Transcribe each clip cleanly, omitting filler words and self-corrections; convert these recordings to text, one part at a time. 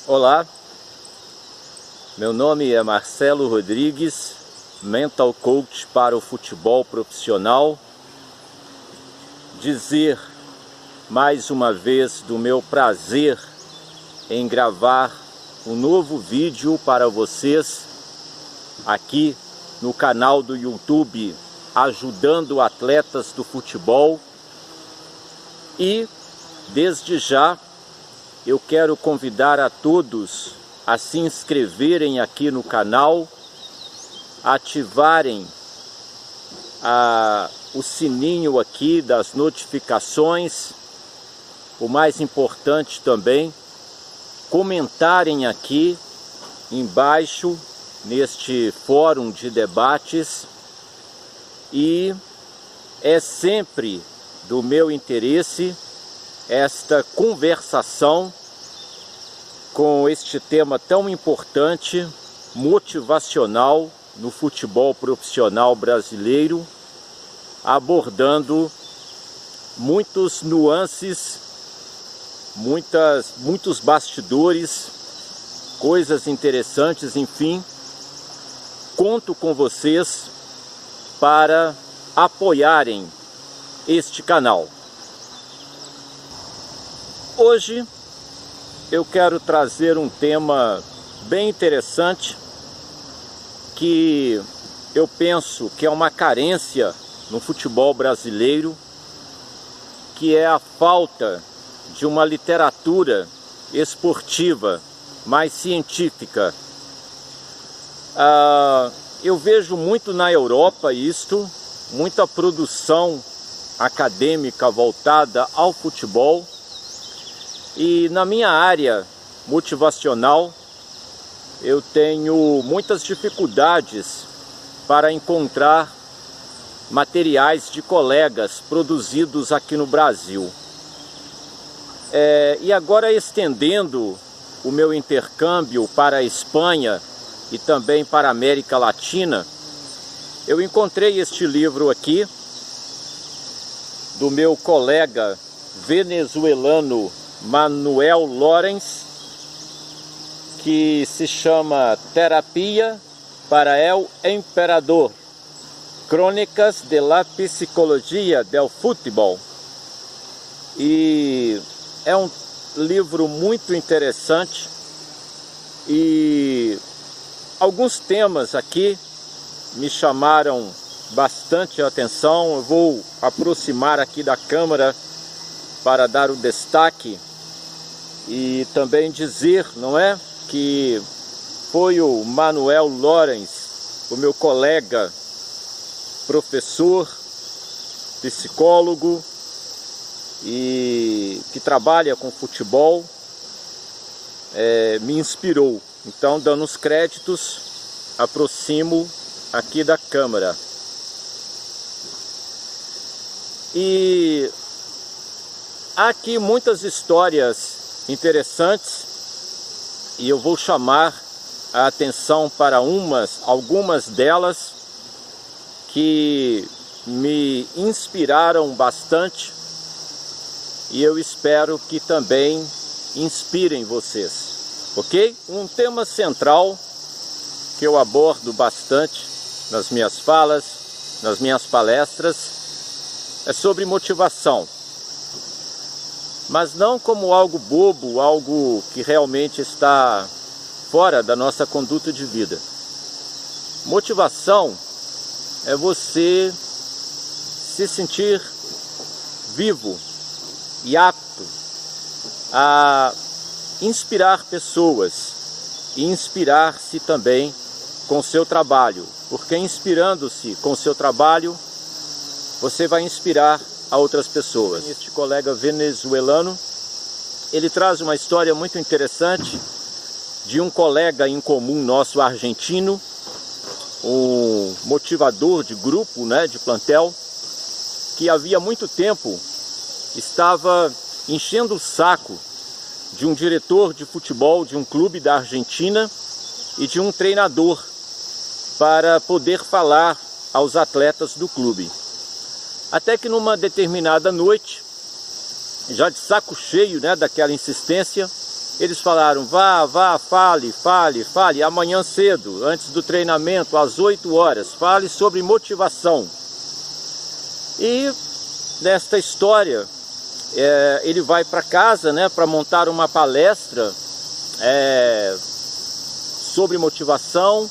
Olá, meu nome é Marcelo Rodrigues, Mental Coach para o futebol profissional. Dizer mais uma vez do meu prazer em gravar um novo vídeo para vocês aqui no canal do YouTube Ajudando Atletas do Futebol. E desde já eu quero convidar a todos a se inscreverem aqui no canal, ativarem o sininho aqui das notificações. O mais importante também, comentarem aqui embaixo neste fórum de debates. E é sempre do meu interesse esta conversação com este tema tão importante, motivacional no futebol profissional brasileiro, abordando muitos nuances, muitos bastidores, coisas interessantes, enfim. Conto com vocês para apoiarem este canal. Hoje eu quero trazer um tema bem interessante que eu penso que é uma carência no futebol brasileiro, que é a falta de uma literatura esportiva mais científica. Eu vejo muito na Europa muita produção acadêmica voltada ao futebol. E na minha área motivacional, eu tenho muitas dificuldades para encontrar materiais de colegas produzidos aqui no Brasil. E agora, estendendo o meu intercâmbio para a Espanha e também para a América Latina, eu encontrei este livro aqui do meu colega venezuelano Manuel Lorenz, que se chama Terapia para el Emperador, Crônicas de la Psicologia del Futebol. E é um livro muito interessante e alguns temas aqui me chamaram bastante a atenção. Eu vou aproximar aqui da câmera para dar o destaque e também dizer, não é, que foi o Manuel Lorenz, o meu colega, professor, psicólogo e que trabalha com futebol, me inspirou. Então, dando os créditos, aproximo aqui da câmera. E há aqui muitas histórias interessantes e eu vou chamar a atenção para algumas delas que me inspiraram bastante e eu espero que também inspirem vocês, ok? Um tema central que eu abordo bastante nas minhas falas, nas minhas palestras, é sobre motivação. Mas não como algo bobo, algo que realmente está fora da nossa conduta de vida. Motivação é você se sentir vivo e apto a inspirar pessoas e inspirar-se também com o seu trabalho, porque inspirando-se com o seu trabalho, você vai inspirar a outras pessoas. Este colega venezuelano, ele traz uma história muito interessante de um colega em comum nosso argentino, um motivador de grupo, de plantel, que havia muito tempo estava enchendo o saco de um diretor de futebol de um clube da Argentina e de um treinador para poder falar aos atletas do clube. Até que numa determinada noite, já de saco cheio daquela insistência, Eles falaram, vá, fale, amanhã cedo, antes do treinamento, às 8 horas, fale sobre motivação. E nesta história, ele vai para casa, né, para montar uma palestra sobre motivação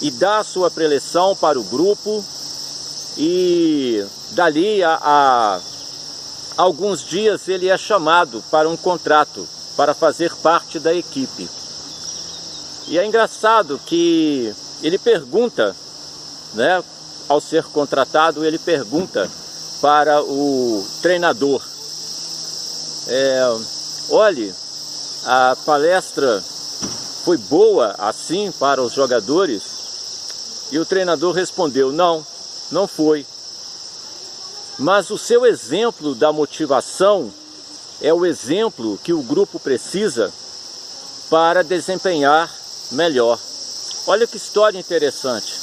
e dá a sua preleção para o grupo. E dali a alguns dias ele é chamado para um contrato, para fazer parte da equipe. E é engraçado que ele pergunta, né, ao ser contratado, ele pergunta para o treinador, olhe, a palestra foi boa assim para os jogadores? E o treinador respondeu, não foi. Mas o seu exemplo da motivação é o exemplo que o grupo precisa para desempenhar melhor. Olha que história interessante.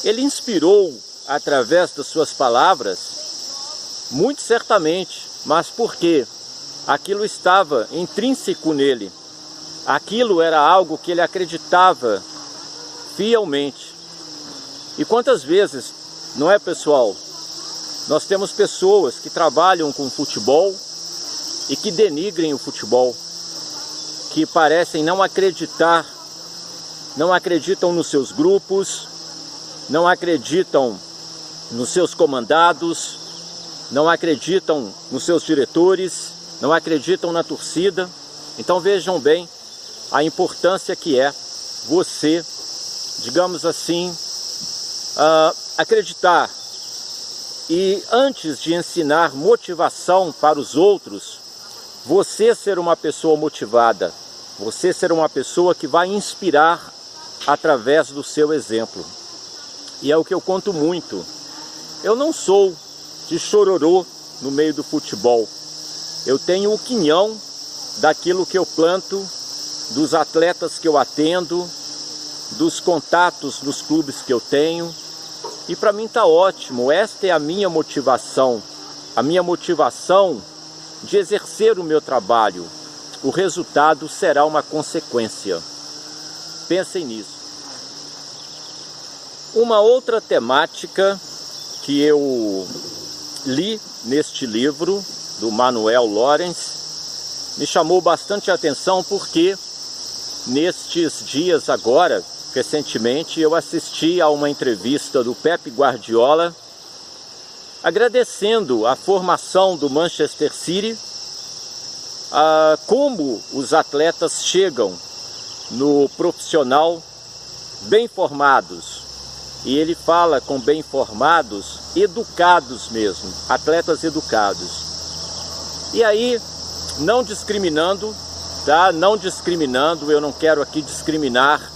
Ele inspirou através das suas palavras, muito certamente, mas por quê? Aquilo estava intrínseco nele. Aquilo era algo que ele acreditava fielmente. E quantas vezes, não é, pessoal? Nós temos pessoas que trabalham com futebol e que denigrem o futebol, que parecem não acreditar, não acreditam nos seus grupos, não acreditam nos seus comandados, não acreditam nos seus diretores, não acreditam na torcida. Então vejam bem a importância que é você, digamos assim, acreditar. E antes de ensinar motivação para os outros, você ser uma pessoa motivada, você ser uma pessoa que vai inspirar através do seu exemplo. E é o que eu conto muito. Eu não sou de chororô no meio do futebol. Eu tenho o quinhão daquilo que eu planto, dos atletas que eu atendo, dos contatos nos clubes que eu tenho. E para mim está ótimo, esta é a minha motivação de exercer o meu trabalho. O resultado será uma consequência. Pensem nisso. Uma outra temática que eu li neste livro, do Manuel Lawrence, me chamou bastante a atenção porque nestes dias agora, recentemente, eu assisti a uma entrevista do Pep Guardiola agradecendo a formação do Manchester City, como os atletas chegam no profissional bem formados. E ele fala com bem formados, educados mesmo, atletas educados. E aí, não discriminando, tá? Não discriminando, eu não quero aqui discriminar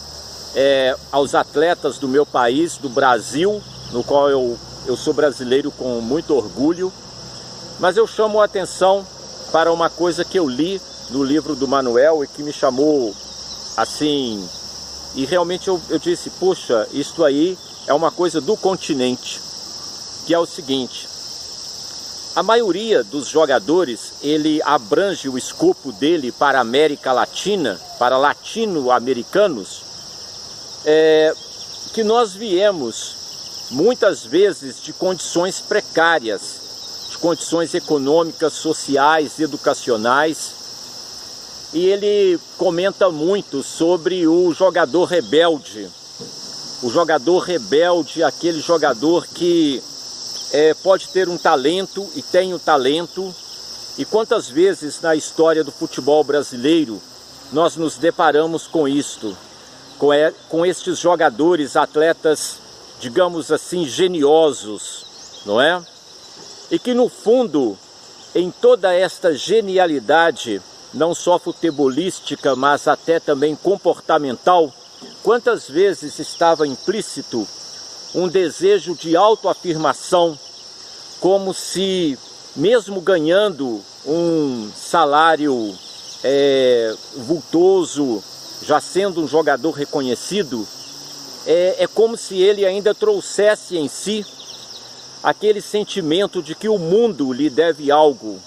aos atletas do meu país, do Brasil, no qual eu sou brasileiro com muito orgulho, mas eu chamo a atenção para uma coisa que eu li no livro do Manuel e que me chamou assim, e realmente eu disse, puxa, isto aí é uma coisa do continente, que é o seguinte: a maioria dos jogadores, ele abrange o escopo dele para a América Latina, para latino-americanos, que nós viemos muitas vezes de condições precárias, de condições econômicas, sociais, educacionais. E ele comenta muito sobre o jogador rebelde. O jogador rebelde, aquele jogador que pode ter um talento e tem o talento. E quantas vezes na história do futebol brasileiro nós nos deparamos com isto, com estes jogadores, atletas, digamos assim, geniosos, não é? E que no fundo, em toda esta genialidade, não só futebolística, mas até também comportamental, quantas vezes estava implícito um desejo de autoafirmação, como se, mesmo ganhando um salário vultoso, já sendo um jogador reconhecido, é como se ele ainda trouxesse em si aquele sentimento de que o mundo lhe deve algo.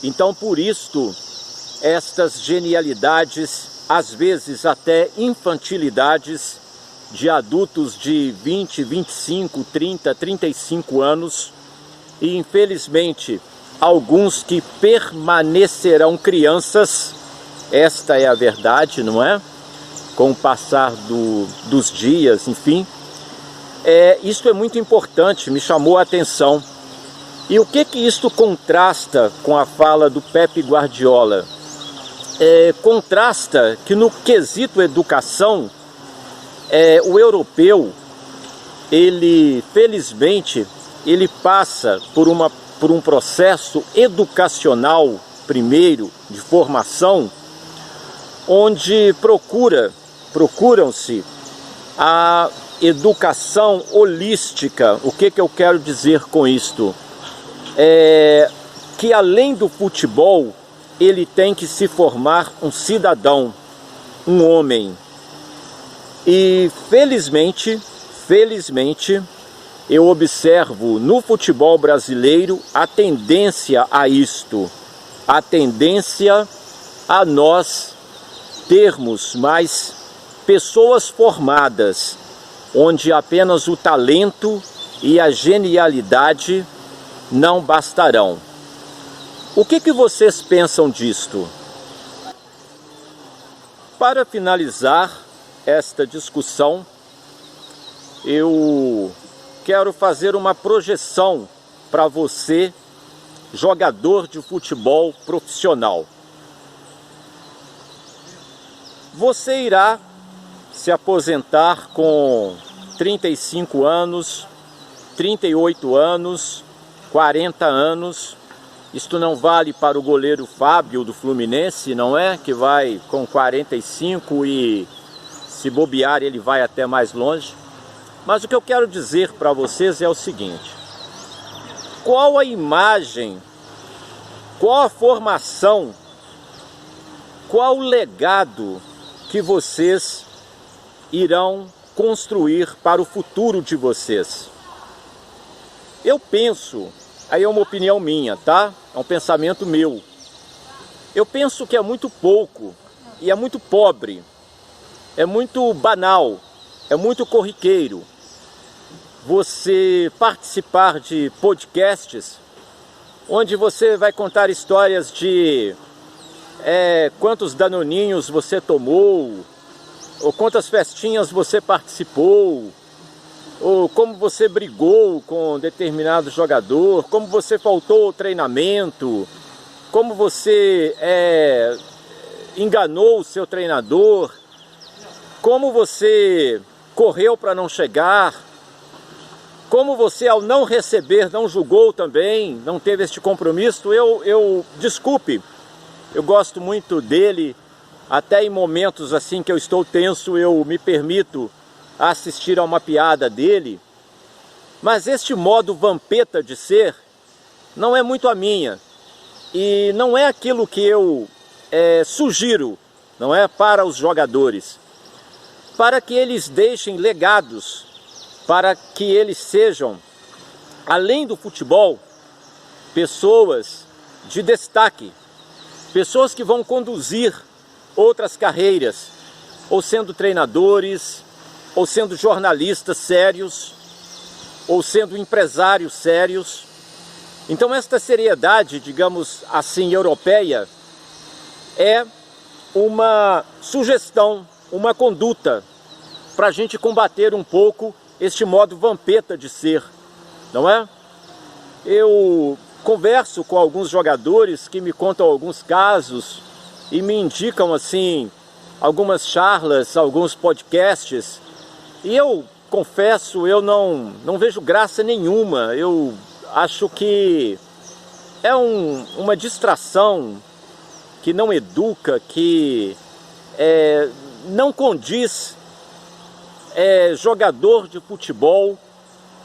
Então, por isto, estas genialidades, às vezes até infantilidades, de adultos de 20, 25, 30, 35 anos, e infelizmente alguns que permanecerão crianças. Esta é a verdade, não é? Com o passar dos dias, enfim. Isso é muito importante, me chamou a atenção. E o que isto contrasta com a fala do Pepe Guardiola? Contrasta que no quesito educação, o europeu, ele felizmente, ele passa por um processo educacional, primeiro, de formação, onde procuram-se a educação holística. O que eu quero dizer com isto? Que além do futebol, ele tem que se formar um cidadão, um homem. E felizmente, eu observo no futebol brasileiro a tendência a isto, a tendência a nós termos mais pessoas formadas, onde apenas o talento e a genialidade não bastarão. O que vocês pensam disto? Para finalizar esta discussão, eu quero fazer uma projeção para você, jogador de futebol profissional. Você irá se aposentar com 35 anos, 38 anos, 40 anos. Isto não vale para o goleiro Fábio do Fluminense, não é? Que vai com 45 e se bobear ele vai até mais longe. Mas o que eu quero dizer para vocês é o seguinte: qual a imagem, qual a formação, qual o legado que vocês irão construir para o futuro de vocês? Eu penso, aí é uma opinião minha, tá? É um pensamento meu. Eu penso que é muito pouco e é muito pobre, é muito banal, é muito corriqueiro você participar de podcasts onde você vai contar histórias de quantos danoninhos você tomou, ou quantas festinhas você participou, ou como você brigou com determinado jogador, como você faltou ao treinamento, como você enganou o seu treinador, como você correu para não chegar, como você ao não receber não julgou também, não teve este compromisso. Desculpe, eu gosto muito dele, até em momentos assim que eu estou tenso eu me permito assistir a uma piada dele, mas este modo vampeta de ser não é muito a minha, e não é aquilo que eu sugiro, não é, para os jogadores, para que eles deixem legados, para que eles sejam, além do futebol, pessoas de destaque, pessoas que vão conduzir outras carreiras, ou sendo treinadores, ou sendo jornalistas sérios, ou sendo empresários sérios. Então esta seriedade, digamos assim, europeia, é uma sugestão, uma conduta para a gente combater um pouco este modo vampeta de ser, não é? Eu converso com alguns jogadores que me contam alguns casos e me indicam assim algumas charlas, alguns podcasts, e eu confesso, eu não vejo graça nenhuma. Eu acho que é uma distração que não educa, que não condiz jogador de futebol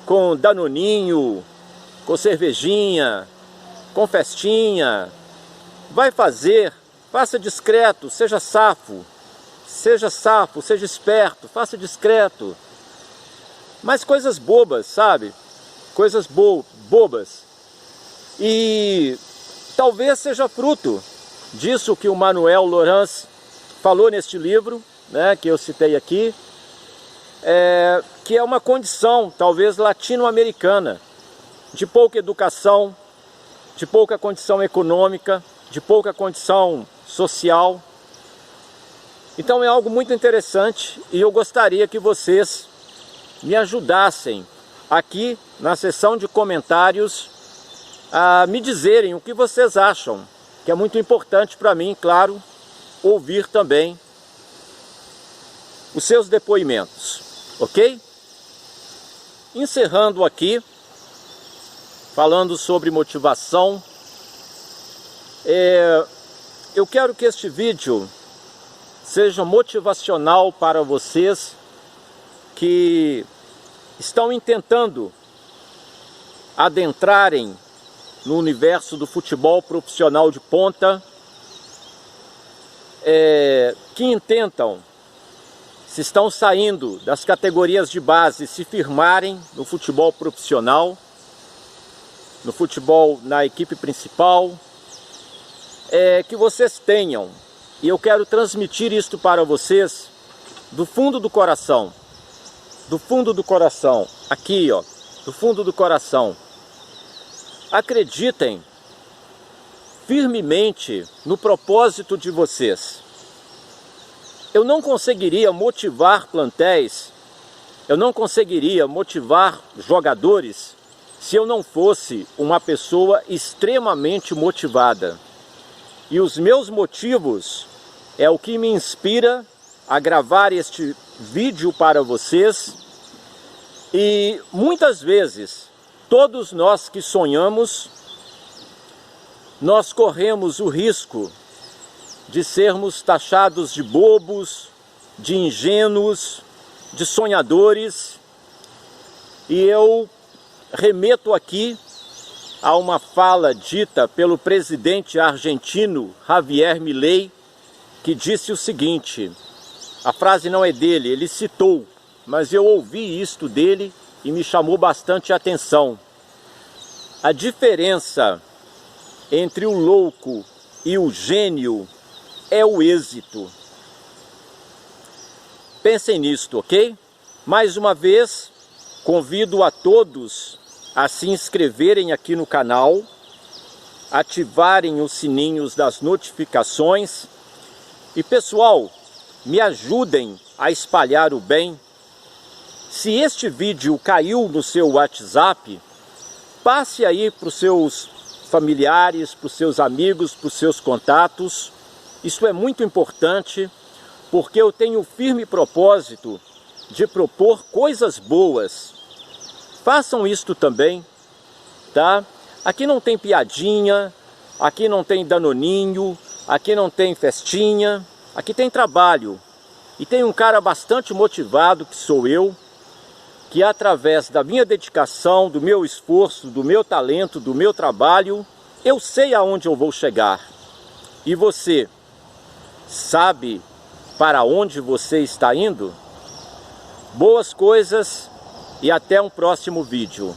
com danoninho, com cervejinha, com festinha. Vai faça discreto, seja safo, seja esperto, faça discreto. Mas coisas bobas, sabe? Coisas bobas. E talvez seja fruto disso que o Manuel Laurence falou neste livro, né, que eu citei aqui, que é uma condição, talvez, latino-americana, de pouca educação, de pouca condição econômica, de pouca condição social. Então é algo muito interessante e eu gostaria que vocês me ajudassem aqui na seção de comentários a me dizerem o que vocês acham, que é muito importante para mim, claro, ouvir também os seus depoimentos, ok? Encerrando aqui, falando sobre motivação, eu quero que este vídeo seja motivacional para vocês que estão tentando adentrarem no universo do futebol profissional de ponta, que intentam, se estão saindo das categorias de base, se firmarem no futebol profissional, no futebol na equipe principal, que vocês tenham, e eu quero transmitir isto para vocês do fundo do coração, aqui ó, do fundo do coração. Acreditem firmemente no propósito de vocês. Eu não conseguiria motivar plantéis, eu não conseguiria motivar jogadores se eu não fosse uma pessoa extremamente motivada. E os meus motivos é o que me inspira a gravar este vídeo para vocês. E muitas vezes, todos nós que sonhamos, nós corremos o risco de sermos taxados de bobos, de ingênuos, de sonhadores. E eu remeto aqui a uma fala dita pelo presidente argentino Javier Milei, que disse o seguinte, a frase não é dele, ele citou, mas eu ouvi isto dele e me chamou bastante a atenção. A diferença entre o louco e o gênio é o êxito. Pensem nisto, ok? Mais uma vez, convido a todos a se inscreverem aqui no canal, ativarem os sininhos das notificações e, pessoal, me ajudem a espalhar o bem. Se este vídeo caiu no seu WhatsApp, passe aí para os seus familiares, para os seus amigos, para os seus contatos. Isso é muito importante, porque eu tenho o firme propósito de propor coisas boas. Façam isto também, tá? Aqui não tem piadinha, aqui não tem danoninho, aqui não tem festinha, aqui tem trabalho. E tem um cara bastante motivado, que sou eu, que através da minha dedicação, do meu esforço, do meu talento, do meu trabalho, eu sei aonde eu vou chegar. E você sabe para onde você está indo? Boas coisas e até um próximo vídeo.